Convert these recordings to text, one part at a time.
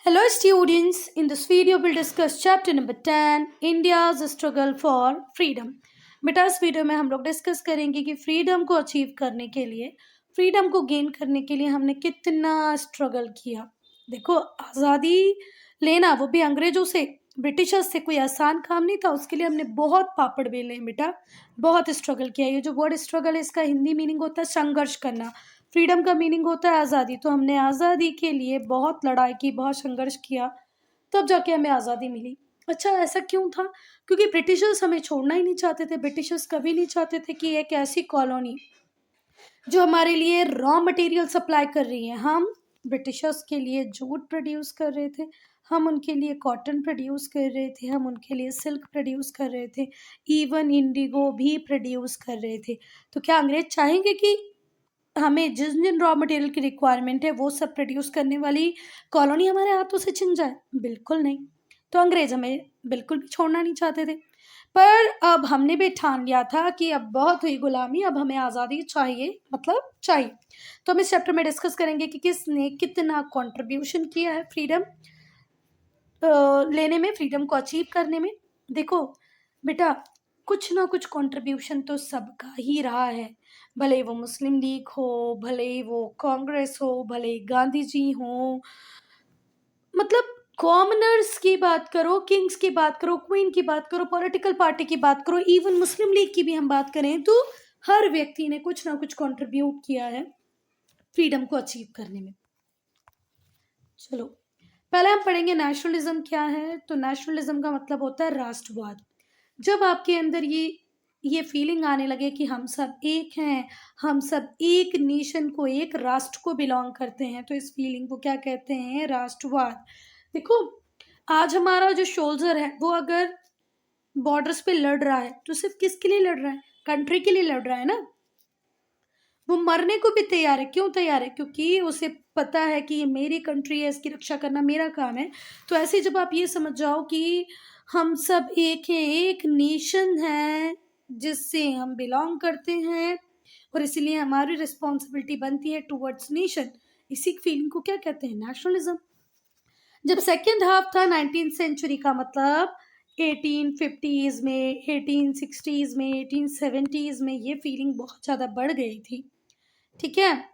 Hello students, in this video we'll discuss chapter number 10 India's struggle for freedom। बेटा इस video में हम लोग डिस्कस करेंगे कि फ्रीडम को अचीव करने के लिए फ्रीडम को गेन करने के लिए हमने कितना स्ट्रगल किया। देखो, आज़ादी लेना वो भी अंग्रेजों से, ब्रिटिशर्स से कोई आसान काम नहीं था। उसके लिए हमने बहुत पापड़ बेले हैं बेटा, बहुत स्ट्रगल किया। ये जो वर्ड स्ट्रगल है इसका हिंदी मीनिंग होता है संघर्ष करना, फ्रीडम का मीनिंग होता है आज़ादी। तो हमने आज़ादी के लिए बहुत लड़ाई की, बहुत संघर्ष किया, तब जाके हमें आज़ादी मिली। अच्छा, ऐसा क्यों था? क्योंकि ब्रिटिशर्स हमें छोड़ना ही नहीं चाहते थे। ब्रिटिशर्स कभी नहीं चाहते थे कि एक ऐसी कॉलोनी जो हमारे लिए रॉ मटेरियल सप्लाई कर रही है। हम ब्रिटिशर्स के लिए जूट प्रोड्यूस कर रहे थे, हम उनके लिए कॉटन प्रोड्यूस कर रहे थे, हम उनके लिए सिल्क प्रोड्यूस कर रहे थे, इवन इंडिगो भी प्रोड्यूस कर रहे थे। तो क्या अंग्रेज चाहेंगे कि हमें जिन जिन रॉ मटेरियल की रिक्वायरमेंट है वो सब प्रोड्यूस करने वाली कॉलोनी हमारे हाथों से छिन जाए? बिल्कुल नहीं। तो अंग्रेज हमें बिल्कुल भी छोड़ना नहीं चाहते थे। पर अब हमने भी ठान लिया था कि अब बहुत हुई गुलामी, अब हमें आज़ादी चाहिए, मतलब चाहिए। तो हम इस चैप्टर में डिस्कस करेंगे कि किसने कितना कंट्रीब्यूशन किया है फ्रीडम लेने में, फ्रीडम को अचीव करने में। देखो बेटा, कुछ ना कुछ कंट्रीब्यूशन तो सबका ही रहा है। भले वो मुस्लिम लीग हो, भले वो कांग्रेस हो, भले गांधी जी हो, मतलब कॉमनर्स की बात करो, किंग्स की बात करो, क्वीन की बात करो, पॉलिटिकल पार्टी की बात करो, इवन मुस्लिम लीग की भी हम बात करें तो हर व्यक्ति ने कुछ ना कुछ कंट्रीब्यूट किया है फ्रीडम को अचीव करने में। चलो, पहले हम पढ़ेंगे नेशनलिज्म क्या है। तो नेशनलिज्म का मतलब होता है राष्ट्रवाद। जब आपके अंदर ये फीलिंग आने लगे कि हम सब एक हैं, हम सब एक नेशन को, एक राष्ट्र को बिलोंग करते हैं, तो इस फीलिंग को क्या कहते हैं? राष्ट्रवाद। देखो, आज हमारा जो सोल्जर है वो अगर बॉर्डर्स पे लड़ रहा है तो सिर्फ किसके लिए लड़ रहा है? कंट्री के लिए लड़ रहा है ना। वो मरने को भी तैयार है। क्यों तैयार है? क्योंकि उसे पता है कि ये मेरी कंट्री है, इसकी रक्षा करना मेरा काम है। तो ऐसे जब आप ये समझ जाओ कि हम सब एक हैं, एक नेशन है जिससे हम बिलोंग करते हैं और इसीलिए हमारी रिस्पॉन्सिबिलिटी बनती है टुवर्ड्स नेशन, इसी फीलिंग को क्या कहते हैं? नेशनलिज्म। जब सेकेंड हाफ था 19th सेंचुरी का, मतलब 1850s में, 1860s में, 1870s में, ये फीलिंग बहुत ज़्यादा बढ़ गई थी। ठीक है,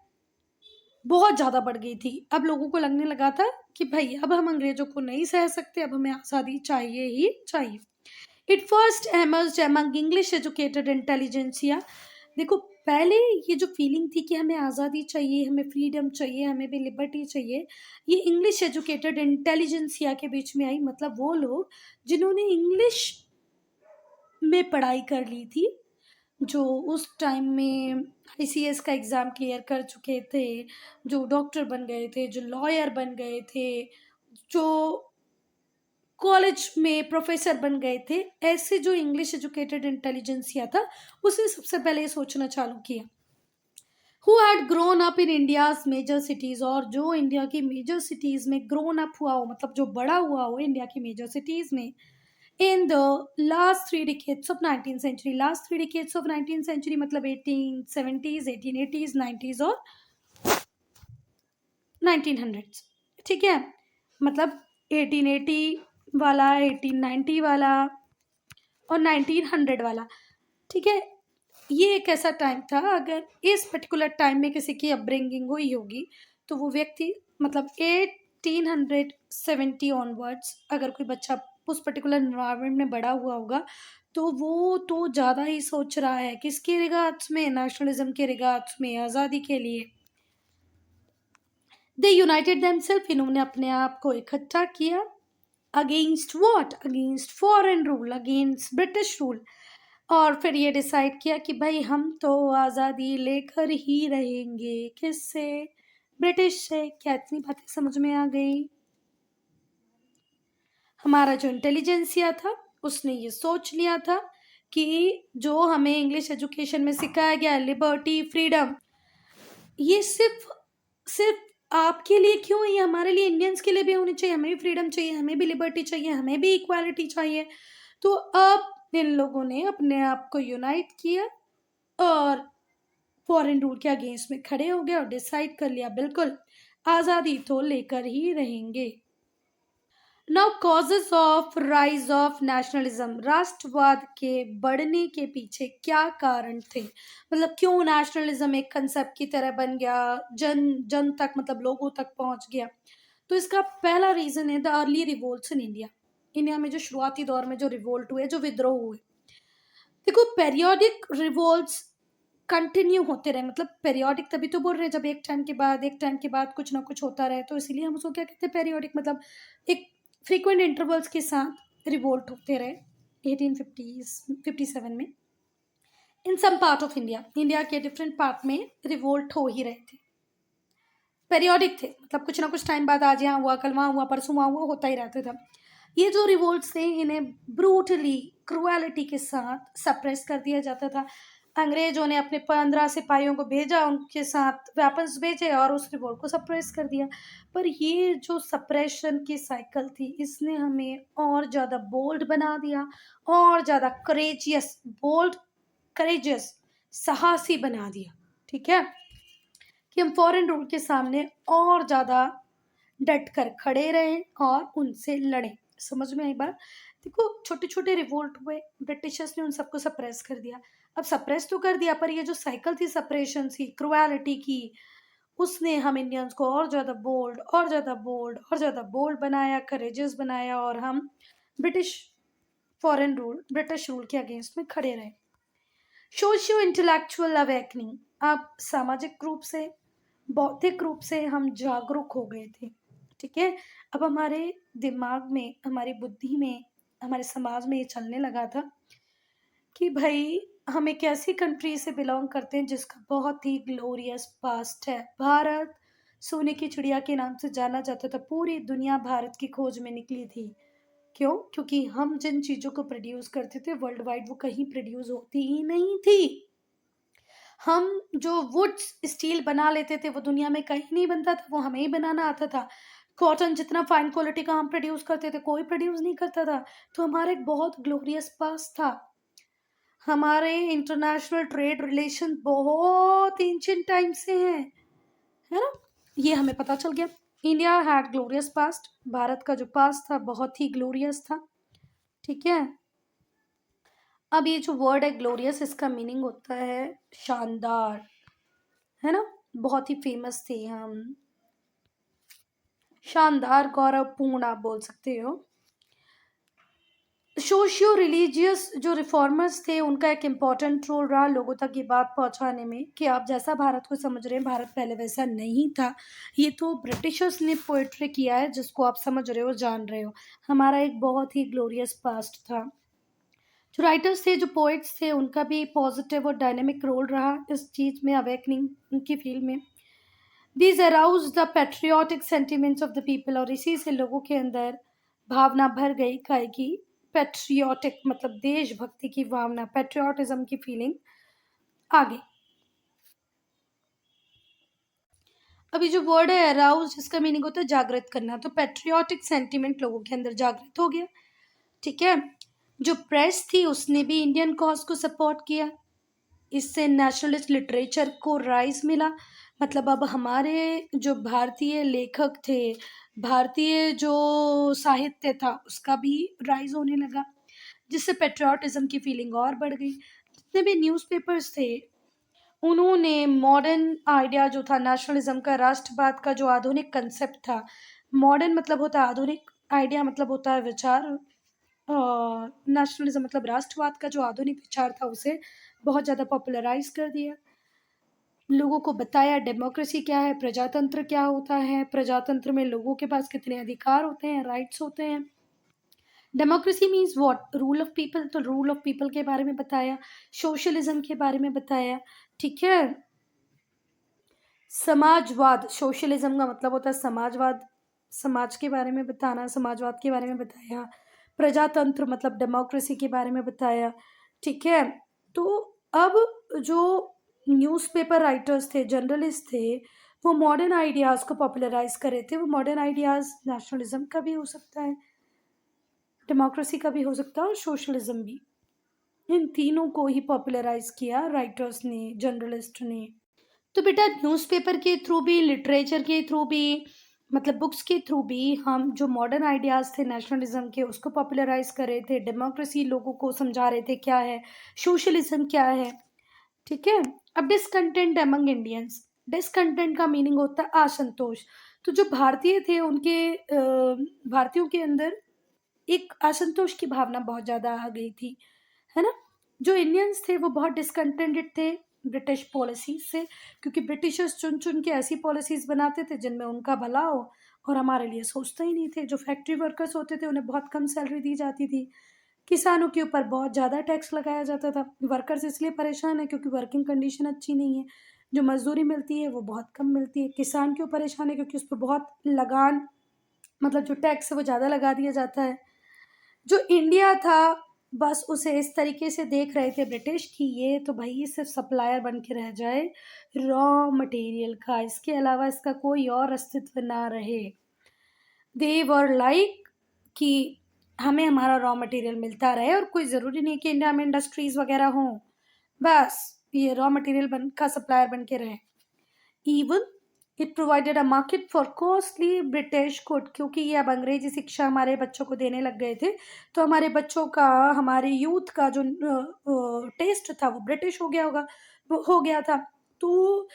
बहुत ज़्यादा बढ़ गई थी। अब लोगों को लगने लगा था कि भाई अब हम अंग्रेजों को नहीं सह सकते, अब हमें आज़ादी चाहिए ही चाहिए। It first emerged among English educated intelligentsia. देखो, पहले ये जो फीलिंग थी कि हमें आज़ादी चाहिए, हमें फ्रीडम चाहिए, हमें भी लिबर्टी चाहिए, ये इंग्लिश एजुकेटेड इंटेलिजेंसिया के बीच में आई। मतलब वो लोग जिन्होंने इंग्लिश में पढ़ाई कर ली थी, जो उस टाइम में आईसीएस का एग्ज़ाम क्लियर कर चुके थे, जो डॉक्टर बन गए थे, जो लॉयर बन गए थे, जो कॉलेज में प्रोफेसर बन गए थे, ऐसे जो इंग्लिश एजुकेटेड इंटेलिजेंसिया था उसने सबसे पहले ये सोचना चालू किया। Who had grown up in India's major cities, और जो इंडिया की मेजर सिटीज में ग्रोन अप हुआ हो, मतलब जो बड़ा हुआ हो इंडिया की मेजर सिटीज में, in the last 3 decades of 19th century। Last 3 decades of 19th century मतलब 1870s, 1880s, 90s और 1900s। ठीक है, मतलब 1880 वाला, 1890 वाला और 1900 वाला। ठीक है, ये एक ऐसा टाइम था, अगर इस पर्टिकुलर टाइम में किसी की अपब्रिंगिंग हुई होगी तो वो व्यक्ति, मतलब 1870 ऑनवर्ड्स अगर कोई बच्चा उस पर्टिकुलर इन्वायरमेंट में बड़ा हुआ होगा तो वो तो ज़्यादा ही सोच रहा है किसके रिगार्ड्स में? नेशनलिज्म के रिगार्ड्स में, आज़ादी के लिए। दे यूनाइटेड देमसेल्फ, इन्होंने अपने आप को इकट्ठा किया। Against what? Against foreign rule, against British rule. और फिर ये डिसाइड किया कि भाई हम तो आज़ादी लेकर ही रहेंगे। किससे? ब्रिटिश से। क्या इतनी बातें समझ में आ गई? हमारा जो इंटेलिजेंसिया था उसने ये सोच लिया था कि जो हमें इंग्लिश एजुकेशन में सिखाया गया, लिबर्टी, फ्रीडम, ये सिर्फ सिर्फ आपके लिए क्यों, ये हमारे लिए, इंडियंस के लिए भी होनी चाहिए। हमें भी फ्रीडम चाहिए, हमें भी लिबर्टी चाहिए, हमें भी इक्वालिटी चाहिए। तो अब इन लोगों ने अपने आप को यूनाइट किया और फॉरेन रूल के अगेंस्ट में खड़े हो गए और डिसाइड कर लिया बिल्कुल आज़ादी तो लेकर ही रहेंगे। Now causes of rise of nationalism, राष्ट्रवाद के बढ़ने के पीछे क्या कारण थे, मतलब क्यों नेशनलिज्म एक कंसेप्ट की तरह बन गया, जन जन तक मतलब लोगों तक पहुंच गया। तो इसका पहला रीजन है the early revolts in India. India में जो शुरुआती दौर में जो रिवोल्ट हुए, जो विद्रोह हुए, देखो पेरियोडिक रिवोल्ट्स कंटिन्यू होते रहे, मतलब पेरियोडिक तभी तो बोल रहे हैं जब एक टाइम के बाद कुछ ना कुछ होता रहे, तो इसीलिए हम उसको क्या कहते हैं, पेरियोडिक, मतलब एक फ्रीक्वेंट इंटरवल्स के साथ रिवोल्ट होते रहे 1857 में in some part of India. India के डिफरेंट पार्ट में रिवोल्ट हो ही रहे थे, पेरियोडिक थे, मतलब कुछ ना कुछ टाइम बाद आज यहाँ हुआ, कल वहाँ हुआ, परसों वहाँ हुआ, होता ही रहता था। ये जो रिवोल्ट्स थे इन्हें ब्रूटली क्रुएलिटी के साथ सप्रेस कर दिया जाता था। अंग्रेजों ने अपने 15 सिपाहियों को भेजा, उनके साथ वेपन्स भेजे और उस रिवोल्ट को सप्रेस कर दिया। पर ये जो सप्रेशन की साइकिल थी इसने हमें और ज़्यादा बोल्ड बना दिया, और ज़्यादा करेजियस, बोल्ड, करेजियस, साहसी बना दिया। ठीक है, कि हम फॉरेन रूल के सामने और ज़्यादा डट कर खड़े रहें और उनसे लड़ें। समझ में आई बात? देखो छोटे छोटे रिवोल्ट हुए, ब्रिटिशर्स ने उन सबको सप्रेस कर दिया। अब सप्रेस तो कर दिया, पर ये जो साइकिल थी सप्रेशन की, क्रुएलिटी की, उसने हम इंडियंस को और ज़्यादा बोल्ड और ज़्यादा बोल्ड और ज़्यादा बोल्ड बनाया, करेजियस बनाया, और हम British foreign rule, British rule के अगेंस्ट में खड़े रहे। सोशियो इंटेलेक्चुअल अवेकनिंग, अब सामाजिक रूप से, बौद्धिक रूप से हम जागरूक हो गए थे। ठीक है, अब हमारे दिमाग में, हमारी बुद्धि में, हमारे समाज में ये चलने लगा था कि भाई हम एक ऐसी कंट्री से बिलोंग करते हैं जिसका बहुत ही ग्लोरियस पास्ट है। भारत सोने की चिड़िया के नाम से जाना जाता था, पूरी दुनिया भारत की खोज में निकली थी। क्यों? क्योंकि हम जिन चीज़ों को प्रोड्यूस करते थे वर्ल्ड वाइड वो कहीं प्रोड्यूस होती ही नहीं थी। हम जो वुड स्टील बना लेते थे वो दुनिया में कहीं नहीं बनता था, वो हमें ही बनाना आता था। कॉटन जितना फाइन क्वालिटी का हम प्रोड्यूस करते थे कोई प्रोड्यूस नहीं करता था। तो हमारा एक बहुत ग्लोरियस पास था। हमारे इंटरनेशनल ट्रेड रिलेशन बहुत एंशिएंट टाइम से हैं, है ना? ये हमें पता चल गया। India had glorious past, Bharat का जो पास्ट था बहुत ही ग्लोरियस था। ठीक है, अब ये जो वर्ड है ग्लोरियस, इसका मीनिंग होता है शानदार, है ना? बहुत ही फेमस थे हम, शानदार, गौरवपूर्ण आप बोल सकते हो। सोशियो रिलीजियस जो रिफॉर्मर्स थे उनका एक इम्पॉर्टेंट रोल रहा लोगों तक ये बात पहुंचाने में कि आप जैसा भारत को समझ रहे हैं भारत पहले वैसा नहीं था। ये तो ब्रिटिशर्स ने पोएट्री किया है जिसको आप समझ रहे हो, जान रहे हो। हमारा एक बहुत ही ग्लोरियस पास्ट था। जो राइटर्स थे, जो पोइट्स थे, उनका भी पॉजिटिव और डायनेमिक रोल रहा इस चीज़ में, अवेकनिंग की फील्ड में। These arouse the patriotic sentiments of the people, और इसी से लोगों के अंदर भावना भर गई, काहे की पेट्रियोटिक मतलब देशभक्ति की भावना, पेट्रियोटिज्म की फीलिंग आ गई। अभी जो वर्ड है अराउज, इसका मीनिंग होता है जागृत करना, तो पेट्रियोटिक सेंटिमेंट लोगों के अंदर जागृत हो गया। ठीक है, जो प्रेस थी उसने भी इंडियन कॉज को सपोर्ट किया, इससे नेशनलिस्ट लिटरेचर को राइज मिला। मतलब अब हमारे जो भारतीय लेखक थे, भारतीय जो साहित्य था उसका भी राइज होने लगा, जिससे पेट्रियोटिज्म की फीलिंग और बढ़ गई। जितने भी न्यूज़पेपर्स थे उन्होंने मॉडर्न आइडिया जो था नेशनलिज्म का, राष्ट्रवाद का जो आधुनिक कंसेप्ट था, मॉडर्न मतलब होता है आधुनिक, आइडिया मतलब होता है विचार, नेशनलिज्म मतलब राष्ट्रवाद का जो आधुनिक विचार था उसे बहुत ज़्यादा पॉपुलराइज कर दिया। लोगों को बताया डेमोक्रेसी क्या है, प्रजातंत्र क्या होता है, प्रजातंत्र में लोगों के पास कितने अधिकार होते हैं, राइट्स होते हैं। Democracy means what, rule of people, तो रूल ऑफ पीपल के बारे में बताया, सोशलिज्म के बारे में बताया। ठीक है, समाजवाद, सोशलिज्म का मतलब होता है समाजवाद, समाज के बारे में बताना, समाजवाद के बारे में बताया। प्रजातंत्र मतलब डेमोक्रेसी के बारे में बताया। ठीक है, तो अब जो न्यूज़पेपर राइटर्स थे, जर्नलिस्ट थे, वो मॉडर्न आइडियाज़ को पॉपुलराइज कर रहे थे। वो मॉडर्न आइडियाज़ नेशनलिज्म का भी हो सकता है, डेमोक्रेसी का भी हो सकता है, और सोशलिज्म भी। इन तीनों को ही पॉपुलराइज किया राइटर्स ने, जर्नलिस्ट ने। तो बेटा न्यूज़पेपर के थ्रू भी, लिटरेचर के थ्रू भी, मतलब बुक्स के थ्रू भी हम जो मॉडर्न आइडियाज़ थे नेशनलिज्म के उसको पॉपुलराइज़ कर रहे थे, डेमोक्रेसी लोगों को समझा रहे थे क्या है, सोशलिज्म क्या है, ठीक है? अब डिसकंटेंट अमंग इंडियंस, डिसकंटेंट का मीनिंग होता है असंतोष। तो जो भारतीय थे उनके भारतीयों के अंदर एक असंतोष की भावना बहुत ज़्यादा आ गई थी, है ना? जो इंडियंस थे वो बहुत डिसकंटेंटेड थे ब्रिटिश पॉलिसी से, क्योंकि ब्रिटिशर्स चुन-चुन के ऐसी पॉलिसीज़ बनाते थे जिनमें उनका भला हो और हमारे लिए सोचते ही नहीं थे। जो फैक्ट्री वर्कर्स होते थे उन्हें बहुत कम सैलरी दी जाती थी। किसानों के ऊपर बहुत ज़्यादा टैक्स लगाया जाता था। वर्कर्स इसलिए परेशान हैं क्योंकि वर्किंग कंडीशन अच्छी नहीं है। जो मज़दूरी मिलती है वो बहुत कम मिलती है। किसान क्यों परेशान है? क्योंकि उस पे बहुत लगान, मतलब जो टैक्स है वो ज़्यादा लगा दिया जाता है। जो इंडिया था बस उसे इस तरीके से देख रहे थे ब्रिटिश कि ये तो भाई सिर्फ सप्लायर बन के रह जाए रॉ मटेरियल का, इसके अलावा इसका कोई और अस्तित्व ना रहे। दे वर लाइक कि हमें हमारा रॉ मटेरियल मिलता रहे और कोई ज़रूरी नहीं कि इंडिया में इंडस्ट्रीज वगैरह हों, बस ये रॉ मटेरियल बन का सप्लायर बन के रहे। Even it provided a market for costly British good, क्योंकि ये अब अंग्रेजी शिक्षा हमारे बच्चों को देने लग गए थे तो हमारे बच्चों का, हमारे यूथ का जो टेस्ट था वो ब्रिटिश हो गया होगा, वो हो गया था। तो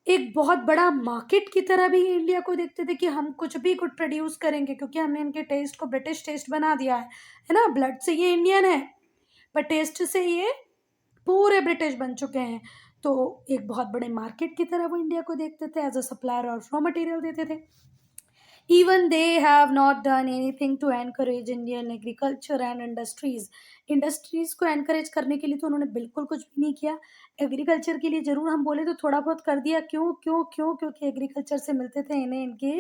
एक बहुत बड़ा मार्केट की तरह भी इंडिया को देखते थे कि हम कुछ भी गुड प्रोड्यूस करेंगे क्योंकि हमने इनके टेस्ट को ब्रिटिश टेस्ट बना दिया है ना? ब्लड से ये इंडियन है पर टेस्ट से ये पूरे ब्रिटिश बन चुके हैं। तो एक बहुत बड़े मार्केट की तरह वो इंडिया को देखते थे, एज अ सप्लायर और रॉ मटेरियल देते थे। Even they have not done anything to encourage Indian agriculture and industries. Industries को एनकरेज करने के लिए तो उन्होंने बिल्कुल कुछ भी नहीं किया। एग्रीकल्चर के लिए जरूर हम बोले तो थोड़ा बहुत कर दिया। क्यों क्यों क्यों? क्योंकि एग्रीकल्चर से मिलते थे इन्हें इनके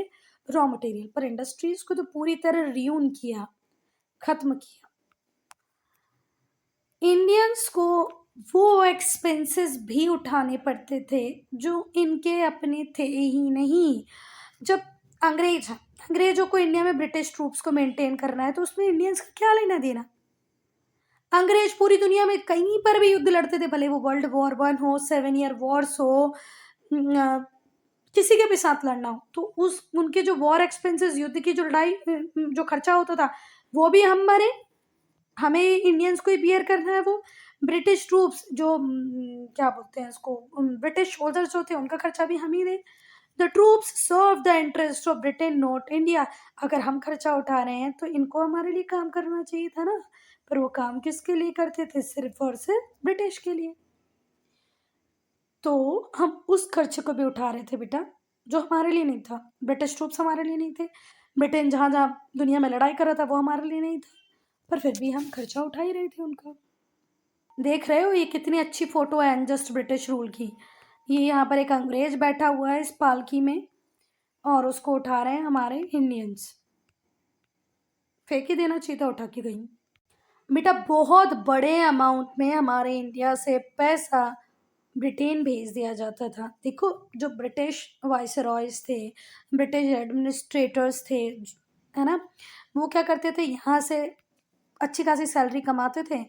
रॉ मटेरियल, पर इंडस्ट्रीज को तो पूरी तरह रियून किया, खत्म किया। इंडियंस को वो एक्सपेंसेस भी उठाने पड़ते थे जो इनके अपने थे ही नहीं। जब अंग्रेजों को इंडिया में ब्रिटिश ट्रूप्स को मेंटेन करना है तो उसमें इंडियंस का क्या लेना देना? अंग्रेज पूरी दुनिया में कहीं पर भी युद्ध लड़ते थे, भले वो वर्ल्ड वॉर वन हो, 7 ईयर वॉर्स हो, किसी के भी साथ लड़ना हो, तो उस उनके जो वॉर एक्सपेंसेस, युद्ध की जो लड़ाई जो खर्चा होता था वो भी हम भरे, हमें इंडियंस को ही बियर करना है वो। ब्रिटिश ट्रूप्स जो क्या बोलते हैं उसको, ब्रिटिश सोल्जर्स जो थे उनका खर्चा भी हम ही दें। The troops serve the interest of Britain not India. अगर हम खर्चा उठा रहे हैं तो इनको हमारे लिए काम करना चाहिए था ना, पर वो काम किसके लिए करते थे? सिर्फ और सिर्फ ब्रिटिश के लिए। तो हम उस खर्चे को भी उठा रहे थे बेटा जो हमारे लिए नहीं था। ब्रिटिश ट्रूप्स हमारे लिए नहीं थे, ब्रिटेन जहाँ जहाँ दुनिया में लड़ाई कर रहा था वो हमारे लिए नहीं था, पर फिर भी हम खर्चा उठा ही रहे थे उनका। देख रहे हो ये कितनी अच्छी फोटो है अनजस्ट ब्रिटिश रूल की। ये यहाँ पर एक अंग्रेज बैठा हुआ है इस पालकी में और उसको उठा रहे हैं हमारे इंडियंस। फेंक ही देना चाहिए था उठा के कहीं। बेटा बहुत बड़े अमाउंट में हमारे इंडिया से पैसा ब्रिटेन भेज दिया जाता था। देखो जो ब्रिटिश वाइसरॉयज थे, ब्रिटिश एडमिनिस्ट्रेटर्स थे, है ना, वो क्या करते थे, यहाँ से अच्छी खासी सैलरी कमाते थे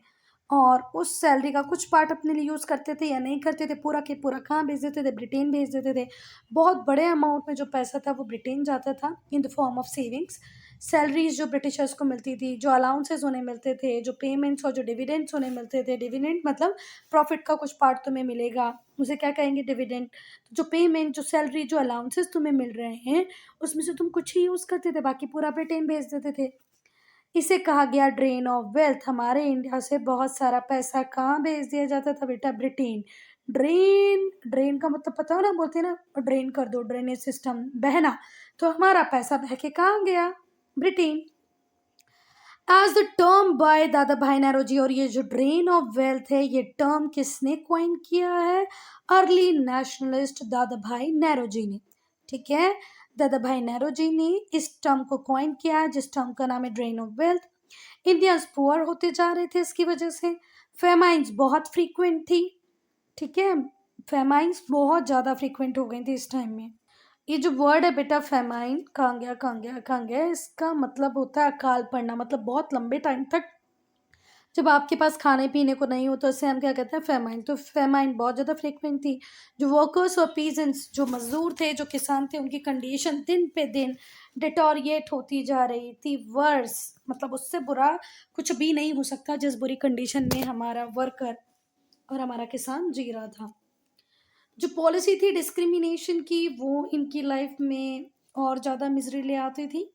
और उस सैलरी का कुछ पार्ट अपने लिए यूज़ करते थे या नहीं करते थे, पूरा के पूरा कहाँ भेज देते थे? ब्रिटेन भेज देते थे। बहुत बड़े अमाउंट में जो पैसा था वो ब्रिटेन जाता था in the form of savings. Salaries जो ब्रिटिशर्स को मिलती थी, जो अलाउंसेस उन्हें मिलते थे, जो पेमेंट्स और जो डिविडेंड्स उन्हें मिलते थे, डिविडेंड मतलब प्रॉफिट का कुछ पार्ट तुम्हें मिलेगा, उसे क्या कहेंगे? डिविडेंड। तो जो पेमेंट, जो सैलरी, जो अलाउंसेस तुम्हें मिल रहे हैं उसमें से तुम कुछ ही यूज़ करते थे, बाकी पूरा ब्रिटेन भेज देते थे। इसे कहा गया ड्रेन ऑफ वेल्थ। हमारे इंडिया से बहुत सारा पैसा कहाँ भेज दिया जाता था बेटा? ब्रिटेन। ड्रेन, ड्रेन का मतलब पता हो ना, बोलते हैं ना ड्रेन कर दो, ड्रेनेज सिस्टम, बहना। तो हमारा पैसा बह के कहाँ गया? Britain. As the term by Dadabhai Naoroji. और ये जो ड्रेन ऑफ वेल्थ है ये टर्म किसने क्वाइन किया है? अर्ली नेशनलिस्ट दादा भाई नौरोजी ने। ठीक है, दादा भाई नौरोजी ने इस टर्म को क्वाइन किया है जिस टर्म का नाम है drain of wealth. Indians poor होते जा रहे थे इसकी वजह से। फेमाइंस बहुत फ्रीक्वेंट थी, ठीक है, फेमाइंस बहुत ज़्यादा फ्रीक्वेंट हो गई थी इस टाइम में। ये जो वर्ड है बेटा फेमाइन, कहाँ गया कहाँ गया कहाँ गया, इसका मतलब होता है अकाल पड़ना, मतलब बहुत लंबे टाइम तक जब आपके पास खाने पीने को नहीं हो तो उससे हम क्या कहते हैं, फेमाइन। तो फेमाइन बहुत ज़्यादा फ्रिक्वेंट थी। जो वर्कर्स और पीजेंट्स, जो मजदूर थे, जो किसान थे, उनकी कंडीशन दिन पे दिन डिटोरिएट होती जा रही थी, वर्स, मतलब उससे बुरा कुछ भी नहीं हो सकता जिस बुरी कंडीशन में हमारा वर्कर और हमारा किसान जी रहा था। जो पॉलिसी थी डिस्क्रिमिनेशन की, वो इनकी लाइफ में और ज़्यादा मिजरी ले आती थी,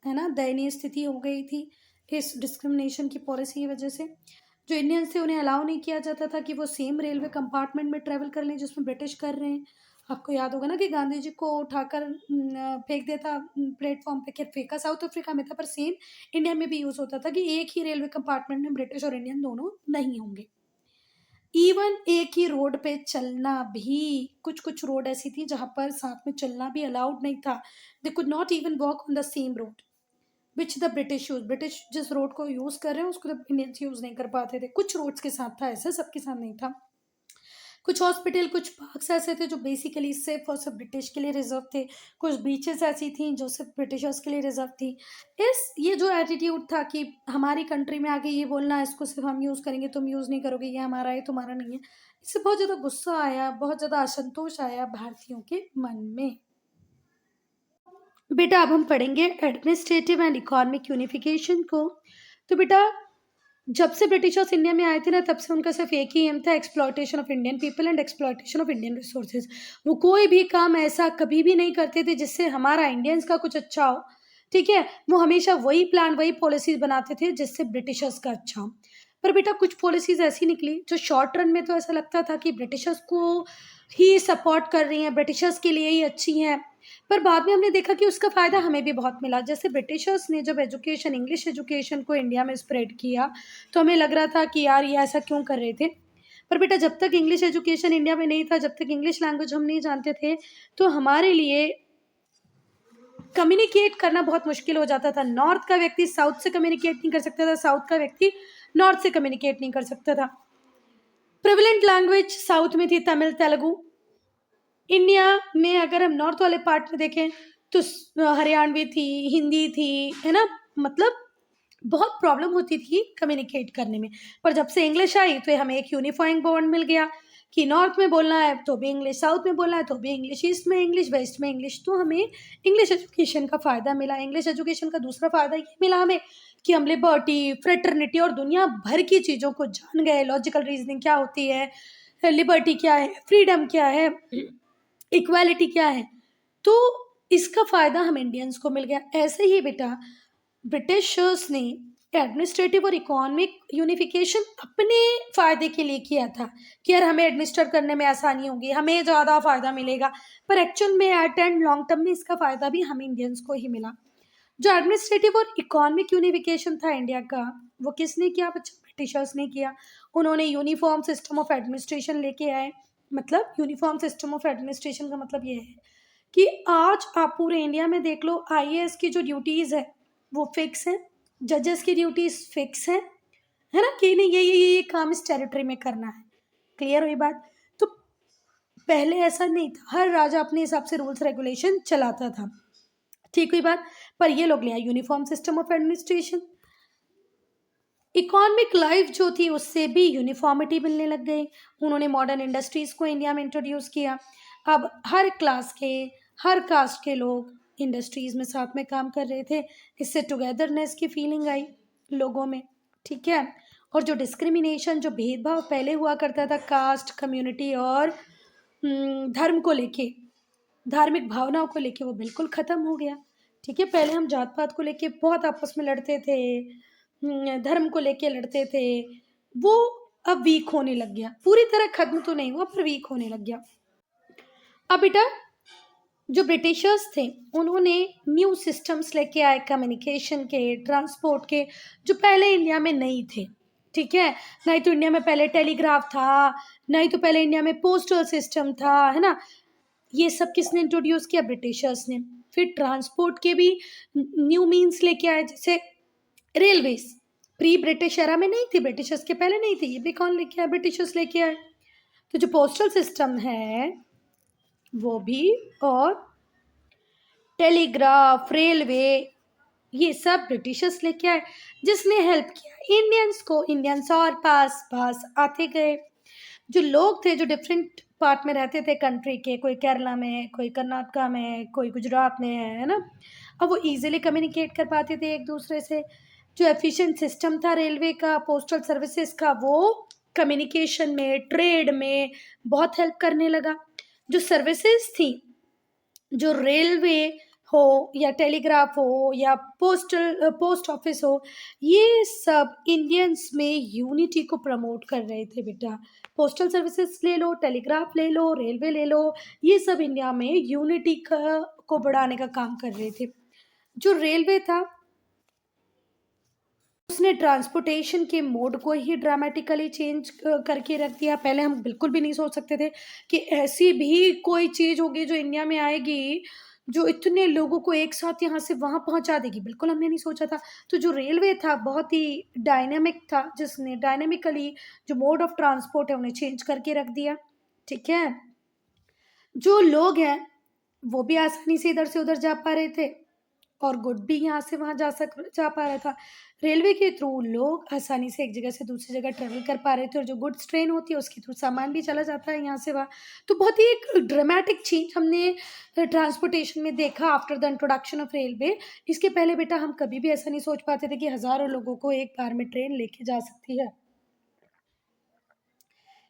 है ना, दयनीय स्थिति हो गई थी इस डिस्क्रिमिनेशन की पॉलिसी की वजह से। जो इंडियंस थे उन्हें अलाउ नहीं किया जाता था कि वो सेम रेलवे कंपार्टमेंट में ट्रेवल कर लें जिसमें ब्रिटिश कर रहे हैं। आपको याद होगा ना कि गांधी जी को उठाकर फेंक देता प्लेटफॉर्म पे, खैर फेंका साउथ अफ्रीका में था, पर सेम इंडिया में भी यूज होता था कि एक ही रेलवे कंपार्टमेंट में ब्रिटिश और इंडियन दोनों नहीं होंगे। इवन एक ही रोड पे चलना भी, कुछ कुछ रोड ऐसी थी जहां पर साथ में चलना भी अलाउड नहीं था। They could not even walk on the same road which the British use. British जिस रोड को यूज कर रहे हैं उसको तो इंडियंस यूज नहीं कर पाते थे। कुछ रोड्स के साथ था ऐसा, सबके साथ नहीं था। कुछ हॉस्पिटल, कुछ पार्क्स ऐसे थे जो बेसिकली सिर्फ और सिर्फ ब्रिटिश के लिए रिजर्व थे। कुछ बीचेस ऐसी थी जो सिर्फ ब्रिटिशर्स के लिए रिजर्व थी। ये जो एटीट्यूड था कि हमारी कंट्री में आके ये बोलना इसको सिर्फ हम यूज़ करेंगे, तुम यूज़ नहीं करोगे, ये हमारा है तुम्हारा नहीं है, इससे बहुत ज़्यादा गुस्सा आया, बहुत ज़्यादा असंतोष आया भारतीयों के मन में। बेटा अब हम पढ़ेंगे एडमिनिस्ट्रेटिव एंड इकोनॉमिक यूनिफिकेशन को। तो बेटा जब से ब्रिटिशर्स इंडिया में आए थे ना, तब से उनका सिर्फ एक ही एम था, exploitation of Indian people and exploitation of Indian resources. वो कोई भी काम ऐसा कभी भी नहीं करते थे जिससे हमारा इंडियंस का कुछ अच्छा हो, ठीक है। वो हमेशा वही प्लान, वही पॉलिसीज बनाते थे जिससे ब्रिटिशर्स का अच्छा हो। पर बेटा कुछ पॉलिसीज ऐसी निकली जो शॉर्ट रन में तो ऐसा लगता था कि ब्रिटिशर्स को ही सपोर्ट कर रही हैं, ब्रिटिशर्स के लिए ही अच्छी हैं, पर बाद में हमने देखा कि उसका फ़ायदा हमें भी बहुत मिला। जैसे ब्रिटिशर्स ने जब एजुकेशन, इंग्लिश एजुकेशन को इंडिया में स्प्रेड किया, तो हमें लग रहा था कि यार ये ऐसा क्यों कर रहे थे। पर बेटा जब तक इंग्लिश एजुकेशन इंडिया में नहीं था, जब तक इंग्लिश लैंग्वेज हम नहीं जानते थे, तो हमारे लिए कम्युनिकेट करना बहुत मुश्किल हो जाता था। नॉर्थ का व्यक्ति साउथ से कम्युनिकेट नहीं कर सकता था, साउथ का व्यक्ति नॉर्थ से कम्युनिकेट नहीं कर सकता था। प्रेवलेंट लैंग्वेज साउथ में थी तमिल, तेलुगु। इंडिया में अगर हम नॉर्थ वाले पार्ट में देखें तो हरियाणवी थी, हिंदी थी, है ना, मतलब बहुत प्रॉब्लम होती थी कम्युनिकेट करने में। पर जब से इंग्लिश आई तो हमें एक यूनिफाइंग बॉन्ड मिल गया कि नॉर्थ में बोलना है तो भी इंग्लिश, साउथ में बोलना है तो भी इंग्लिश, ईस्ट में इंग्लिश, वेस्ट में इंग्लिश। तो हमें इंग्लिश एजुकेशन का फ़ायदा मिला। इंग्लिश एजुकेशन का दूसरा फ़ायदा ये मिला हमें कि हम लिबर्टी, फ्रेटर्निटी और दुनिया भर की चीज़ों को जान गए। लॉजिकल रीजनिंग क्या होती है, लिबर्टी क्या है, फ्रीडम क्या है, इक्वालिटी क्या है। तो इसका फ़ायदा हम इंडियंस को मिल गया। ऐसे ही बेटा ब्रिटिशर्स ने एडमिनिस्ट्रेटिव और इकोनॉमिक यूनिफिकेशन अपने फ़ायदे के लिए किया था कि यार हमें एडमिनिस्टर करने में आसानी होगी, हमें ज़्यादा फ़ायदा मिलेगा। पर एक्चुअल में एट एंड लॉन्ग टर्म में इसका फ़ायदा भी हम इंडियंस को ही मिला। जो एडमिनिस्ट्रेटिव और इकोनॉमिक यूनिफिकेशन था इंडिया का, वो किसने किया बच्चा? ब्रिटिशर्स ने किया। उन्होंने यूनिफॉर्म सिस्टम ऑफ एडमिनिस्ट्रेशन लेके आए। मतलब यूनिफॉर्म सिस्टम ऑफ एडमिनिस्ट्रेशन का मतलब ये है कि आज आप पूरे इंडिया में देख लो, आईएएस की जो ड्यूटीज़ है वो फिक्स है, जजेस की ड्यूटीज फिक्स है ना, कि नहीं ये काम इस टेरिटरी में करना है। क्लियर हुई बात? तो पहले ऐसा नहीं था, हर राजा अपने हिसाब से रूल्स रेगुलेशन चलाता था। ठीक हुई बात? पर ये लोग ले आए uniform system of administration. Economic life जो थी उससे भी यूनिफॉर्मिटी मिलने लग गई। उन्होंने मॉडर्न इंडस्ट्रीज को इंडिया में इंट्रोड्यूस किया। अब हर क्लास के, हर कास्ट के लोग इंडस्ट्रीज में साथ में काम कर रहे थे। इससे टुगेदरनेस की फीलिंग आई लोगों में, ठीक है। और जो डिस्क्रिमिनेशन, जो भेदभाव पहले हुआ करता था कास्ट, कम्युनिटी और धर्म को लेके, धार्मिक भावनाओं को लेके, वो बिल्कुल ख़त्म हो गया। ठीक है, पहले हम जात पात को लेके बहुत आपस में लड़ते थे, धर्म को लेके लड़ते थे, वो अब वीक होने लग गया। पूरी तरह खत्म तो नहीं हुआ पर वीक होने लग गया। अब बेटा जो ब्रिटिशर्स थे उन्होंने न्यू सिस्टम्स लेके आए कम्युनिकेशन के, ट्रांसपोर्ट के, जो पहले इंडिया में नहीं थे। ठीक है, नहीं तो इंडिया में पहले टेलीग्राफ था, नहीं तो पहले इंडिया में पोस्टल सिस्टम था, है ना। ये सब किसने इंट्रोड्यूस किया? ब्रिटिशर्स ने। फिर ट्रांसपोर्ट के भी न्यू मीन्स लेके आए, जैसे रेलवेज। प्री ब्रिटिश एरा में नहीं थी, ब्रिटिशर्स के पहले नहीं थी, ये भी कौन लेके आए? ब्रिटिशर्स लेके आए। तो जो पोस्टल सिस्टम है वो भी, और टेलीग्राफ, रेलवे, ये सब ब्रिटिशर्स लेके आए, जिसने हेल्प किया इंडियंस को। इंडियंस और पास पास आते गए। जो लोग थे जो डिफरेंट पार्ट में रहते थे कंट्री के, कोई केरला में है, कोई कर्नाटका में है, कोई गुजरात में है ना। अब वो इजीली कम्युनिकेट कर पाते थे एक दूसरे से। जो एफिशिएंट सिस्टम था रेलवे का, पोस्टल सर्विसेज का, वो कम्युनिकेशन में, ट्रेड में बहुत हेल्प करने लगा। जो सर्विसेज थी, जो रेलवे हो या टेलीग्राफ हो या पोस्ट ऑफिस हो, ये सब इंडियंस में यूनिटी को प्रमोट कर रहे थे बेटा। पोस्टल सर्विसेज ले लो, टेलीग्राफ ले लो, रेलवे ले लो, ये सब इंडिया में यूनिटी को बढ़ाने का काम कर रहे थे। जो रेलवे था, उसने ट्रांसपोर्टेशन के मोड को ही ड्रामेटिकली चेंज करके रख दिया। पहले हम बिल्कुल भी नहीं सोच सकते थे कि ऐसी भी कोई चीज़ होगी जो इंडिया में आएगी, जो इतने लोगों को एक साथ यहाँ से वहाँ पहुँचा देगी। बिल्कुल हमने नहीं सोचा था। तो जो रेलवे था बहुत ही डायनामिक था, जिसने डायनामिकली जो मोड ऑफ ट्रांसपोर्ट है उन्हें चेंज करके रख दिया। ठीक है। जो लोग हैं वो भी आसानी से इधर से उधर जा पा रहे थे, और गुड भी यहाँ से वहाँ जा पा रहा था। रेलवे के थ्रू लोग आसानी से एक जगह से दूसरी जगह ट्रेवल कर पा रहे थे, और जो गुड्स ट्रेन होती है उसके थ्रू सामान भी चला जाता है यहाँ से वहाँ। तो बहुत ही एक ड्रामेटिक चेंज हमने ट्रांसपोर्टेशन में देखा after the introduction of railway. इसके पहले बेटा हम कभी भी ऐसा नहीं सोच पाते थे कि हज़ारों लोगों को एक बार में ट्रेन लेके जा सकती है।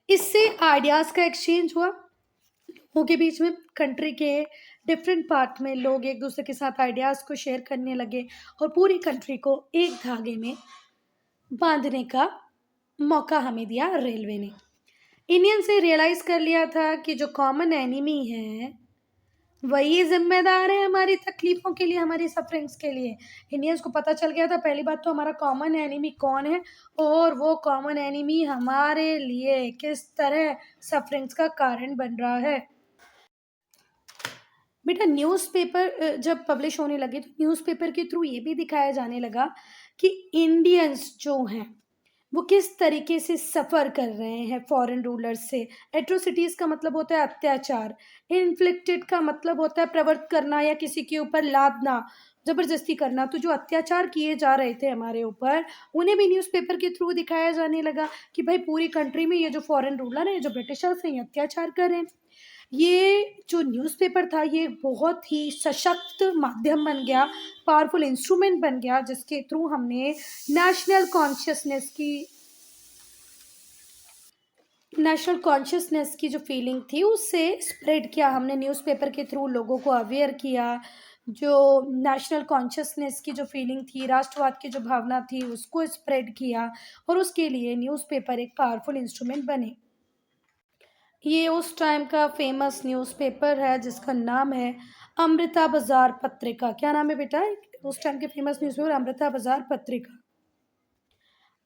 इससे आइडियाज़ का एक्सचेंज हुआ लोगों के बीच में। कंट्री के डिफरेंट पार्ट में लोग एक दूसरे के साथ आइडियाज़ को शेयर करने लगे, और पूरी कंट्री को एक धागे में बांधने का मौका हमें दिया रेलवे ने। इंडियन से रियलाइज कर लिया था कि जो कॉमन एनिमी है वही जिम्मेदार है हमारी तकलीफों के लिए, हमारी सफरिंग्स के लिए। इंडियंस को पता चल गया था पहली बात तो हमारा कॉमन एनिमी कौन है, और वो कॉमन एनिमी हमारे लिए किस तरह सफरिंग्स का कारण बन रहा है। बेटा न्यूज़पेपर जब पब्लिश होने लगे तो न्यूज़पेपर के थ्रू ये भी दिखाया जाने लगा कि इंडियंस जो हैं वो किस तरीके से सफ़र कर रहे हैं फॉरेन रूलर्स से। एट्रोसिटीज़ का मतलब होता है अत्याचार, इन्फ्लिक्टेड का मतलब होता है प्रवृत्त करना या किसी के ऊपर लादना, ज़बरदस्ती करना। तो जो अत्याचार किए जा रहे थे हमारे ऊपर, उन्हें भी न्यूज़पेपर के थ्रू दिखाया जाने लगा कि भाई पूरी कंट्री में ये जो फॉरेन रूलर हैं, जो ब्रिटिशर्स हैं, ये अत्याचार कर रहे हैं। ये जो न्यूज़पेपर था ये बहुत ही सशक्त माध्यम बन गया, पावरफुल इंस्ट्रूमेंट बन गया, जिसके थ्रू हमने नेशनल कॉन्शियसनेस की नेशनल कॉन्शियसनेस की जो फीलिंग थी उससे स्प्रेड किया। हमने न्यूज़पेपर के थ्रू लोगों को अवेयर किया। जो नेशनल कॉन्शियसनेस की जो फीलिंग थी, राष्ट्रवाद की जो भावना थी, उसको स्प्रेड किया, और उसके लिए न्यूज़पेपर एक पावरफुल इंस्ट्रूमेंट बने। ये उस टाइम का फेमस न्यूज़पेपर है जिसका नाम है अमृता बाजार पत्रिका। क्या नाम है बेटा? उस टाइम के famous newspaper Amrita Bazar Patrika.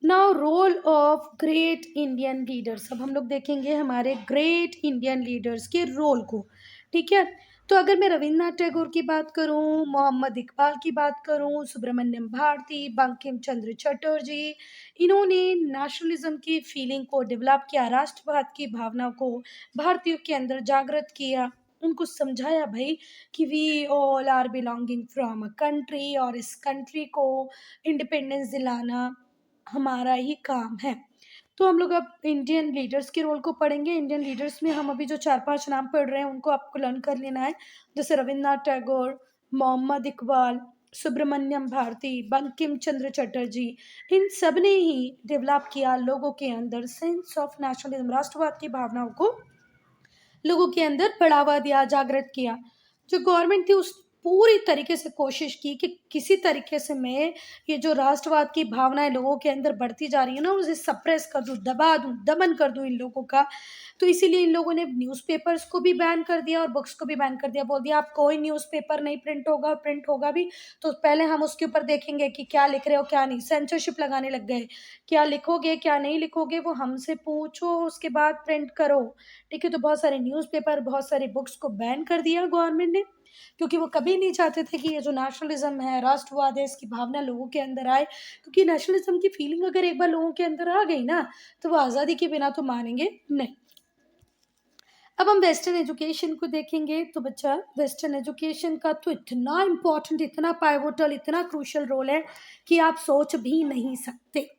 Now role of great Indian leaders. अब हम लोग देखेंगे हमारे ग्रेट इंडियन लीडर्स के रोल को। ठीक है। तो अगर मैं रविन्द्रनाथ टैगोर की बात करूं, मोहम्मद इकबाल की बात करूं, सुब्रमण्यम भारती, बंकिम चंद्र चटर्जी, इन्होंने नेशनलिज्म की फीलिंग को डेवलप किया, राष्ट्रवाद की भावना को भारतीयों के अंदर जागृत किया। उनको समझाया भाई कि we all are belonging from a country, और इस कंट्री को इंडिपेंडेंस दिलाना हमारा ही काम है। तो हम लोग अब इंडियन लीडर्स के रोल को पढ़ेंगे। इंडियन लीडर्स में हम अभी जो 4-5 नाम पढ़ रहे हैं उनको आपको लर्न कर लेना है। जैसे रविन्द्रनाथ टैगोर, मोहम्मद इकबाल, सुब्रमण्यम भारती, बंकिम चंद्र चटर्जी, इन सब ने ही डेवलप किया लोगों के अंदर सेंस ऑफ नेशनलिज्म, राष्ट्रवाद की भावनाओं को लोगों के अंदर बढ़ावा दिया, जागृत किया। जो गवर्नमेंट थी उस पूरी तरीके से कोशिश की कि किसी तरीके से मैं ये जो राष्ट्रवाद की भावनाएं लोगों के अंदर बढ़ती जा रही है ना, उसे सप्रेस कर दूं, दबा दूं, दमन कर दूं इन लोगों का। तो इसीलिए इन लोगों ने न्यूज़पेपर्स को भी बैन कर दिया और बुक्स को भी बैन कर दिया। बोल दिया आप कोई न्यूज़पेपर नहीं प्रिंट होगा, और प्रिंट होगा भी तो पहले हम उसके ऊपर देखेंगे कि क्या लिख रहे हो क्या नहीं। सेंसरशिप लगाने लग गए, क्या लिखोगे क्या नहीं लिखोगे वो हमसे पूछो, उसके बाद प्रिंट करो। ठीक है। तो बहुत सारे न्यूज़पेपर, बहुत सारी बुक्स को बैन कर दिया गवर्नमेंट ने, क्योंकि वो कभी नहीं चाहते थे कि ये जो नेशनलिज्म है, राष्ट्रवाद है, इसकी भावना लोगों के अंदर आए। क्योंकि नेशनलिज्म की फीलिंग अगर एक बार लोगों के अंदर आ गई ना, तो वो आज़ादी के बिना तो मानेंगे नहीं। अब हम वेस्टर्न एजुकेशन को देखेंगे तो बच्चा वेस्टर्न एजुकेशन का तो इतना इम्पोर्टेंट, इतना पाइवोटल, इतना क्रूशल रोल है कि आप सोच भी नहीं सकते।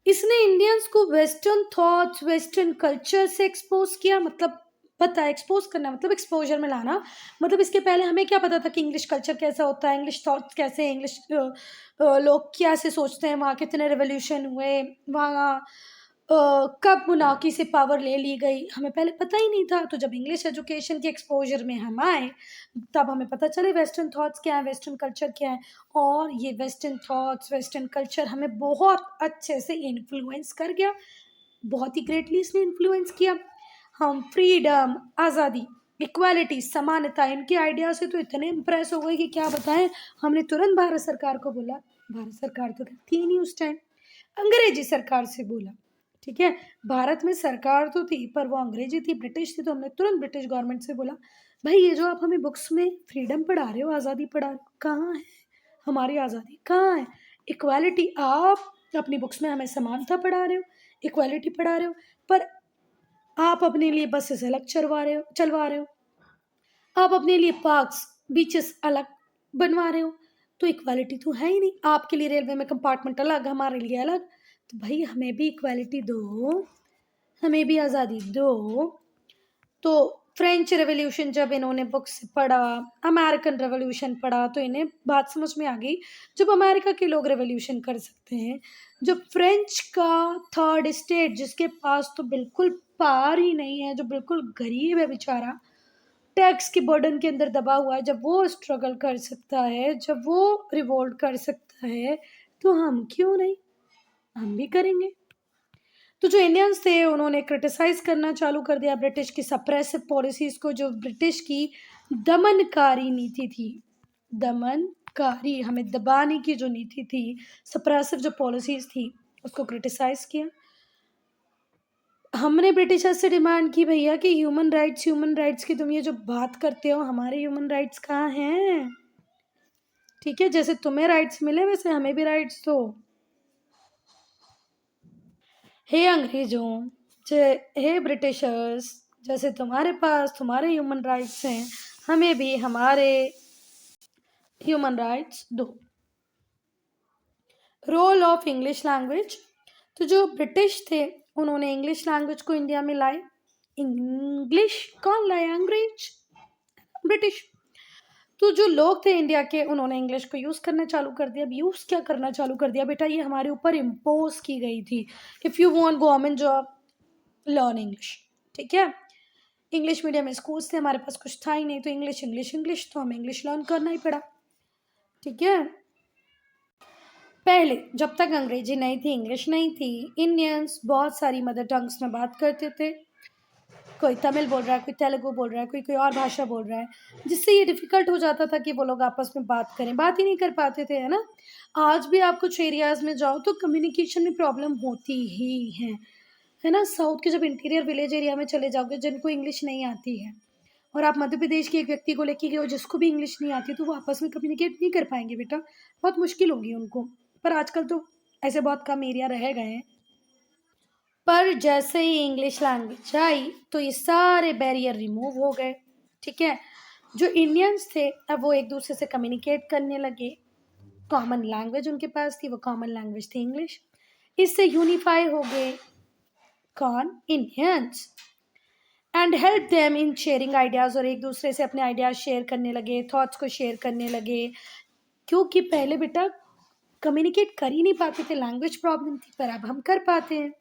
इसने इंडियंस को वेस्टर्न थॉट्स, वेस्टर्न कल्चर से एक्सपोज किया। मतलब पता है एक्सपोज करना मतलब एक्सपोजर में लाना। मतलब इसके पहले हमें क्या पता था कि इंग्लिश कल्चर कैसा होता है, इंग्लिश थॉट्स कैसे हैं, इंग्लिश लोग कैसे सोचते हैं, वहाँ कितने रेवोल्यूशन हुए, वहाँ कब मुनाकी से पावर ले ली गई, हमें पहले पता ही नहीं था। तो जब इंग्लिश एजुकेशन के एक्सपोजर में हम आए तब हमें पता चले वेस्टर्न थॉट्स क्या है, वेस्टर्न कल्चर क्या है। और ये वेस्टर्न थॉट्स, वेस्टर्न कल्चर हमें बहुत अच्छे से इन्फ्लुएंस कर गया, बहुत ही ग्रेटली इसने इन्फ्लुएंस किया। हम फ्रीडम, आज़ादी, इक्वालिटी, समानता, इनके आइडिया से तो इतने इम्प्रेस हो गए कि क्या बताएं। हमने तुरंत भारत सरकार को बोला, भारत सरकार तो थी नहीं उस टाइम, अंग्रेजी सरकार से बोला। ठीक है, भारत में सरकार तो थी पर वो अंग्रेजी थी, ब्रिटिश थी, तो हमने तुरंत ब्रिटिश गवर्नमेंट से बोला भाई ये जो आप हमें बुक्स में फ्रीडम पढ़ा रहे हो, आज़ादी पढ़ा रहे हो, कहाँ है हमारी आज़ादी, कहाँ है इक्वालिटी? आप अपनी बुक्स में हमें समानता पढ़ा रहे हो, इक्वालिटी पढ़ा रहे हो, पर आप अपने लिए बसेस अलग चलवा रहे हो, आप अपने लिए पार्क्स, बीचेस अलग बनवा रहे हो, तो इक्वालिटी तो है ही नहीं। आपके लिए रेलवे में कंपार्टमेंट अलग, हमारे लिए अलग। तो भाई हमें भी इक्वालिटी दो, हमें भी आज़ादी दो। तो फ्रेंच रेवोल्यूशन जब इन्होंने बुक्स पढ़ा, अमेरिकन रेवोल्यूशन पढ़ा, तो इन्हें बात समझ में आ गई जब अमेरिका के लोग रेवोल्यूशन कर सकते हैं, जब फ्रेंच का थर्ड स्टेट जिसके पास तो बिल्कुल पार ही नहीं है, जो बिल्कुल गरीब है बेचारा, टैक्स के बर्डन के अंदर दबा हुआ है, जब वो स्ट्रगल कर सकता है, जब वो रिवोल्ट कर सकता है, तो हम क्यों नहीं, हम भी करेंगे। तो जो इंडियंस थे उन्होंने क्रिटिसाइज करना चालू कर दिया ब्रिटिश की सप्रेसिव पॉलिसीज को, जो ब्रिटिश की दमनकारी नीति थी, दमनकारी, हमें दबाने की जो नीति थी, सप्रेसिव जो पॉलिसीज थी, उसको क्रिटिसाइज किया। हमने ब्रिटिशर्स से डिमांड की भैया कि ह्यूमन राइट्स की तुम ये जो बात करते हो, हमारे ह्यूमन राइट्स कहाँ हैं? ठीक है, जैसे तुम्हें राइट्स मिले वैसे हमें भी राइट्स दो। हे अंग्रेजों, हे ब्रिटिशर्स, जैसे तुम्हारे पास तुम्हारे ह्यूमन राइट्स हैं, हमें भी हमारे ह्यूमन राइट्स दो। रोल ऑफ इंग्लिश लैंग्वेज, तो जो ब्रिटिश थे उन्होंने इंग्लिश लैंग्वेज को इंडिया में लाए। इंग्लिश कौन लाए? अंग्रेज, ब्रिटिश। तो जो लोग थे इंडिया के उन्होंने इंग्लिश को यूज़ करना चालू कर दिया। अब यूज़ क्या करना चालू कर दिया बेटा, ये हमारे ऊपर इम्पोज की गई थी। If you want government job, learn English. ठीक है, इंग्लिश मीडियम में स्कूल्स थे, हमारे पास कुछ था ही नहीं, तो इंग्लिश इंग्लिश इंग्लिश, तो हमें इंग्लिश लर्न करना ही पड़ा। ठीक है, पहले जब तक अंग्रेजी नहीं थी, इंग्लिश नहीं थी, इंडियंस बहुत सारी मदर टंग्स में बात करते थे। कोई तमिल बोल रहा है, कोई तेलुगु बोल रहा है, कोई कोई और भाषा बोल रहा है, जिससे ये डिफ़िकल्ट हो जाता था कि वो लोग आपस में बात करें, बात ही नहीं कर पाते थे, है ना? आज भी आप कुछ एरियाज़ में जाओ तो कम्युनिकेशन में प्रॉब्लम होती ही है ना? साउथ के जब इंटीरियर विलेज एरिया में चले जाओगे जिनको इंग्लिश नहीं आती है, और आप मध्य प्रदेश के एक व्यक्ति को लेके गए हो जिसको भी इंग्लिश नहीं आती, तो वो आपस में कम्युनिकेट नहीं कर पाएँगे बेटा, बहुत मुश्किल होगी उनको। पर आजकल तो ऐसे बहुत कम एरिया रह गए हैं। पर जैसे ही इंग्लिश लैंग्वेज आई तो ये सारे बैरियर रिमूव हो गए। ठीक है, जो इंडियंस थे अब वो एक दूसरे से कम्युनिकेट करने लगे, कॉमन लैंग्वेज उनके पास थी, वो कॉमन लैंग्वेज थी इंग्लिश। इससे यूनिफाई हो गए कौन? Indians, and help them in sharing ideas, और एक दूसरे से अपने आइडियाज़ शेयर करने लगे, थॉट्स को शेयर करने लगे। क्योंकि पहले बेटा कम्युनिकेट कर ही नहीं पाते थे, लैंग्वेज प्रॉब्लम थी, पर अब हम कर पाते हैं।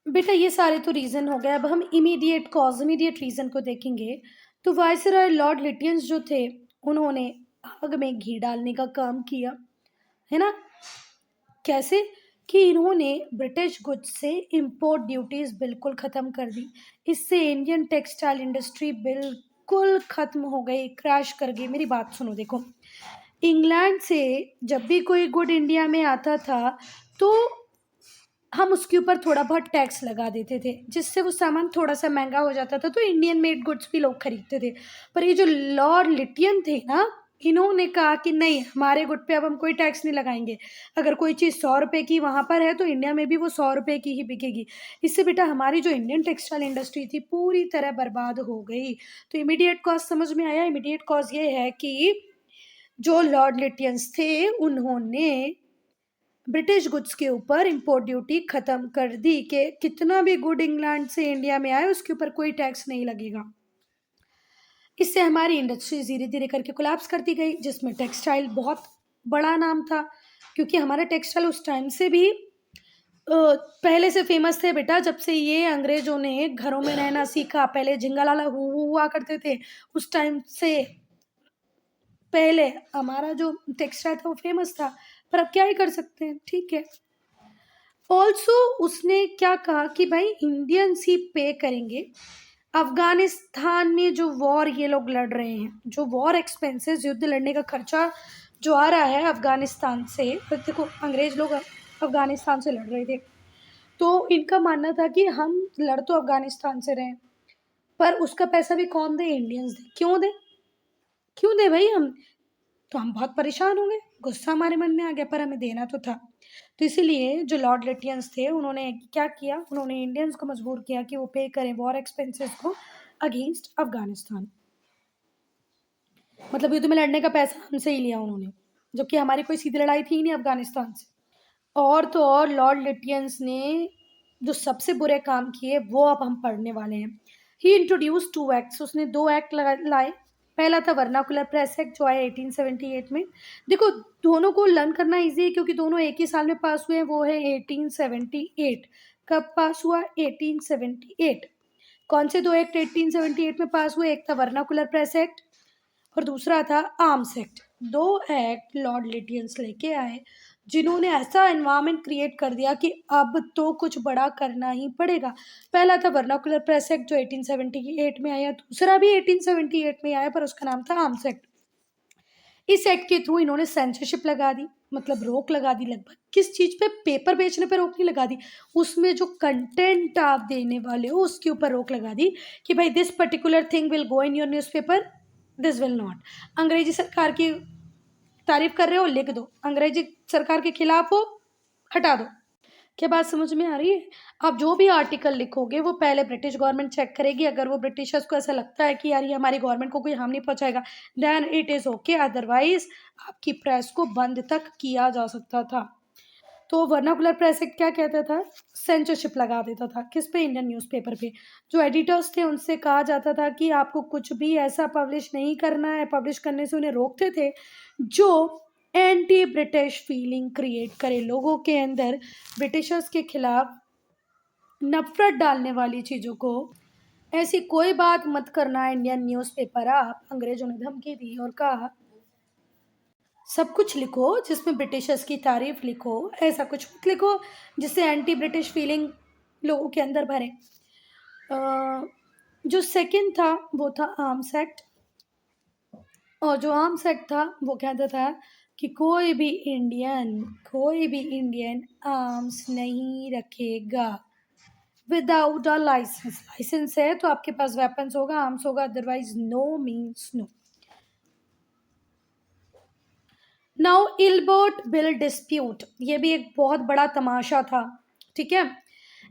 बेटा ये सारे तो रीज़न हो गए, अब हम इमीडिएट कॉज, इमीडिएट रीज़न को देखेंगे। तो वायसरॉय लॉर्ड लिटियंस जो थे उन्होंने आग में घी डालने का काम किया, है ना? कैसे? कि इन्होंने ब्रिटिश गुड्स से इंपोर्ट ड्यूटीज़ बिल्कुल ख़त्म कर दी। इससे इंडियन टेक्सटाइल इंडस्ट्री बिल्कुल ख़त्म हो गई, क्रैश कर गई। मेरी बात सुनो, देखो, इंग्लैंड से जब भी कोई गुड इंडिया में आता था तो हम उसके ऊपर थोड़ा बहुत टैक्स लगा देते थे, जिससे वो सामान थोड़ा सा महंगा हो जाता था, तो इंडियन मेड गुड्स भी लोग खरीदते थे। पर ये जो लॉर्ड लिटियन थे ना, इन्होंने कहा कि नहीं, हमारे गुट पे अब हम कोई टैक्स नहीं लगाएंगे। अगर कोई चीज़ 100 रुपए की वहां पर है तो इंडिया में भी वो 100 रुपए की ही बिकेगी। इससे बेटा हमारी जो इंडियन टेक्सटाइल इंडस्ट्री थी पूरी तरह बर्बाद हो गई। तो इमीडिएट कॉज समझ में आया। इमीडिएट कॉज ये है कि जो लॉर्ड लिटियंस थे उन्होंने ब्रिटिश गुड्स के ऊपर इंपोर्ट ड्यूटी खत्म कर दी कि कितना भी गुड इंग्लैंड से इंडिया में आए उसके ऊपर कोई टैक्स नहीं लगेगा। इससे हमारी इंडस्ट्री धीरे धीरे करके कोलैप्स करती गई, जिसमें टेक्सटाइल बहुत बड़ा नाम था, क्योंकि हमारा टेक्सटाइल उस टाइम से भी पहले से फेमस थे बेटा। जब से ये अंग्रेजों ने घरों में रहना सीखा, पहले झिंगालाला हुआ करते थे, उस टाइम से पहले हमारा जो टेक्सटाइल था वो फेमस था। पर अब क्या ही कर सकते हैं, ठीक है। ऑल्सो उसने क्या कहा कि भाई इंडियंस ही पे करेंगे अफगानिस्तान में जो वॉर ये लोग लड़ रहे हैं, जो वॉर एक्सपेंसेस, युद्ध लड़ने का खर्चा जो आ रहा है अफगानिस्तान से। पर देखो अंग्रेज लोग अफगानिस्तान से लड़ रहे थे, तो इनका मानना था कि हम लड़ तो अफगानिस्तान से रहे, पर उसका पैसा भी कौन दे? Indians they. क्यों दे? क्यों दे भाई? हम तो हम बहुत परेशान होंगे, गुस्सा हमारे मन में आ गया, पर हमें देना तो था। तो इसीलिए जो लॉर्ड लिटियंस थे उन्होंने क्या किया, उन्होंने इंडियंस को मजबूर किया कि वो पे करें वॉर एक्सपेंसेस को अगेंस्ट अफगानिस्तान। मतलब युद्ध में लड़ने का पैसा हमसे ही लिया उन्होंने, जबकि हमारी कोई सीधी लड़ाई थी ही नहीं अफगानिस्तान से। और तो और लॉर्ड लिटियंस ने जो सबसे बुरे काम किए वो अब हम पढ़ने वाले हैं। ही इंट्रोड्यूस 2 एक्ट्स, उसने 2 एक्ट लाए। पहला था वर्नाकुलर प्रेस एक्ट जो आया 1878 में। देखो दोनों को लर्न करना इजी है क्योंकि दोनों एक ही साल में पास हुए हैं, वो है 1878। कब पास हुआ? 1878। कौन से 2 एक्ट 1878 में पास हुए? एक था वर्नाकुलर प्रेस एक्ट और दूसरा था आर्म्स एक्ट। 2 एक्ट लॉर्ड लिटियंस लेके आए जिन्होंने ऐसा एनवायरनमेंट क्रिएट कर दिया कि अब तो कुछ बड़ा करना ही पड़ेगा। पहला था वर्नाकुलर प्रेस एक्ट जो 1878 में आया, दूसरा भी 1878 में आया पर उसका नाम था आर्म्स एक्ट। इस एक्ट के थ्रू इन्होंने सेंसरशिप लगा दी, मतलब रोक लगा दी। लगभग किस चीज पे? पेपर बेचने पे रोक नहीं लगा दी, उसमें जो कंटेंट आप देने वाले हो उसके ऊपर रोक लगा दी कि भाई this particular thing will go in your newspaper, this will not. अंग्रेजी सरकार की तारीफ कर रहे हो, लिख दो। अंग्रेजी सरकार के खिलाफ हो, हटा दो। क्या बात समझ में आ रही है? आप जो भी आर्टिकल लिखोगे वो पहले ब्रिटिश गवर्नमेंट चेक करेगी। अगर वो ब्रिटिशर्स को ऐसा लगता है कि यार ये हमारी गवर्नमेंट को कोई हार्म नहीं पहुंचाएगा, then it is okay, otherwise आपकी प्रेस को बंद तक किया जा सकता था। तो वर्नाकुलर प्रेस एक्ट क्या कहता था? सेंसरशिप लगा देता था। किस पे? इंडियन न्यूज़पेपर पे। जो एडिटर्स थे उनसे कहा जाता था कि आपको कुछ भी ऐसा पब्लिश नहीं करना है, पब्लिश करने से उन्हें रोकते थे जो एंटी ब्रिटिश फीलिंग क्रिएट करे लोगों के अंदर, ब्रिटिशर्स के खिलाफ नफरत डालने वाली चीज़ों को। ऐसी कोई बात मत करना इंडियन न्यूज़पेपर आप। अंग्रेजों ने धमकी दी और कहा सब कुछ लिखो जिसमें ब्रिटिशर्स की तारीफ लिखो, ऐसा कुछ मत लिखो जिससे एंटी ब्रिटिश फीलिंग लोगों के अंदर भरे। जो सेकंड था वो था आर्म्स एक्ट, और जो आर्म्स एक्ट था वो कहता था कि कोई भी इंडियन आर्म्स नहीं रखेगा विदाउट अ लाइसेंस। लाइसेंस है तो आपके पास वेपन्स होगा, आर्म्स होगा, otherwise no means no. Now Ilbert bill dispute, ये भी एक बहुत बड़ा तमाशा था, ठीक है।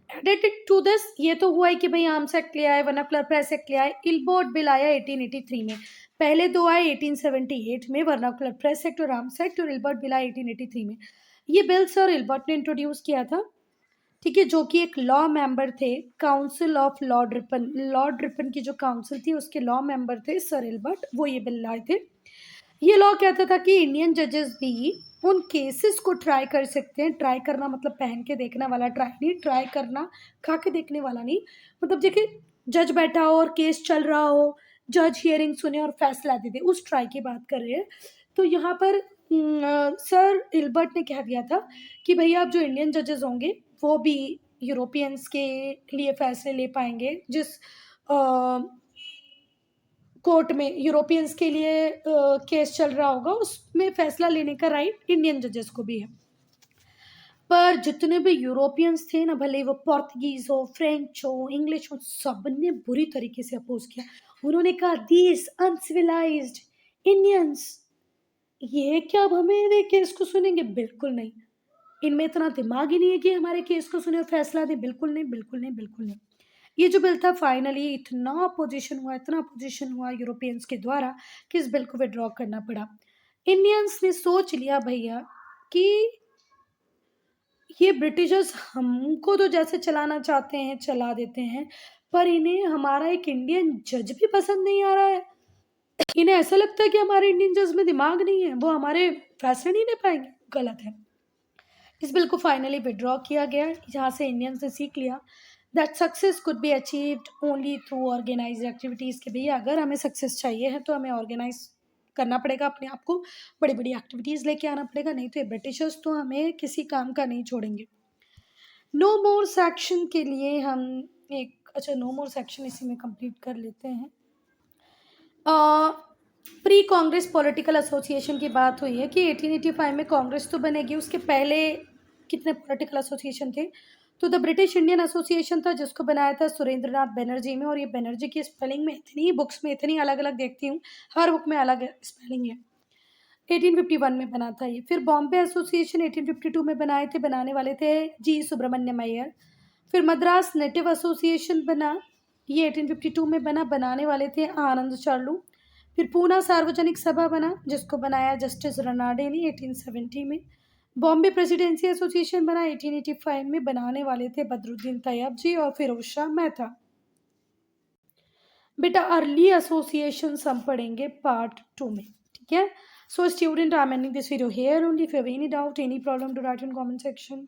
एडिटेड टू दिस, ये तो हुआ है कि भाई आर्म्स एक्ट ले आए, वर्नाकुलर प्रेस एक्ट ले आए। इल्बर्ट बिल आया 1883 में। पहले दो आए 1878 में, वर्नाकुलर प्रेस एक्ट और आर्म्स एक्ट, और इल्बर्ट बिल आया 1883 में। ये बिल सर इल्बर्ट ने इंट्रोड्यूस किया था, ठीक है, जो कि एक लॉ मेंबर थे council of Lord Ripon. Lord Ripon की जो काउंसिल थी उसके लॉ मेंबर थे सर इल्बर्ट, वो ये बिल लाए थे। ये लॉ कहता था कि इंडियन जजेस भी उन केसेस को ट्राई कर सकते हैं। ट्राई करना मतलब पहन के देखने वाला ट्राई नहीं, ट्राई करना खा के देखने वाला नहीं। मतलब देखिए जज बैठा हो और केस चल रहा हो, जज हियरिंग सुने और फैसला दे दे, उस ट्राई की बात कर रहे हैं। तो यहाँ पर सर इल्बर्ट ने कह दिया था कि भैया आप जो इंडियन जजेस होंगे वो भी यूरोपियंस के लिए फैसले ले पाएंगे। जिस कोर्ट में यूरोपियंस के लिए केस चल रहा होगा उसमें फैसला लेने का राइट इंडियन जजेस को भी है। पर जितने भी यूरोपियंस थे ना, भले वो पोर्तुगीज हो, फ्रेंच हो, इंग्लिश हो, सबने बुरी तरीके से अपोज किया। उन्होंने कहा दीज अनसिविलाइज्ड इंडियंस ये क्या अब हमारे केस को सुनेंगे? बिल्कुल नहीं। इनमें इतना दिमाग ही नहीं है कि हमारे केस को सुने और फैसला दें। बिल्कुल नहीं, बिल्कुल नहीं, बिल्कुल नहीं। ये जो बिल था फाइनली इतना अपोज़िशन हुआ, इतना अपोज़िशन हुआ यूरोपियंस के द्वारा कि इस बिल को विथड्रॉ करना पड़ा। इंडियंस ने सोच लिया भैया कि ये ब्रिटिशर्स हमको तो जैसे चलाना चाहते हैं, चला देते हैं, पर इन्हें हमारा एक इंडियन जज भी पसंद नहीं आ रहा है। इन्हें ऐसा लगता है कि हमारे इंडियन जज में दिमाग नहीं है, वो हमारे फैसले नहीं ले पाएँगे। गलत है। इस बिल को फाइनली विथड्रॉ किया गया, जहाँ से इंडियंस ने सीख लिया that success could be achieved only through organised activities कि भैया अगर हमें सक्सेस चाहिए है तो हमें ऑर्गेनाइज़ करना पड़ेगा अपने आप को, बड़ी-बड़ी एक्टिविटीज़ लेके आना पड़ेगा, नहीं तो ये ब्रिटिशर्स तो हमें किसी काम का नहीं छोड़ेंगे। नो मोर सेक्शन के लिए हम एक अच्छा नो मोर सेक्शन इसी में कंप्लीट कर लेते हैं। प्री कांग्रेस पॉलिटिकल एसोसिएशन की बात हुई है कि 1885 में कांग्रेस तो बनेगी, उसके पहले कितने पॉलिटिकल एसोसिएशन थे? तो द ब्रिटिश इंडियन एसोसिएशन था जिसको बनाया था सुरेंद्रनाथ बनर्जी में, और ये बनर्जी की स्पेलिंग में इतनी बुक्स में इतनी अलग-अलग देखती हूँ, हर बुक में अलग स्पेलिंग है। 1851 में बना था ये। फिर बॉम्बे एसोसिएशन 1852 में बनाए थे, बनाने वाले थे जी सुब्रमण्यम अय्यर। फिर मद्रास नेटिव एसोसिएशन बना, ये 1852 में बना, बनाने वाले थे आनंद चार्लू। फिर पूना सार्वजनिक सभा बना जिसको बनाया जस्टिस रनाडे ने 1870 में। बॉम्बे प्रेसिडेंसी एसोसिएशन बना 1885 में, बनाने वाले थे बदरुद्दीन तैयब जी और फिरोज शाह मेहता। बेटा अर्ली एसोसिएशन हम पढ़ेंगे पार्ट 2 में, ठीक है? So student I am ending this video here only. If you have any doubt any problem to write in comment section.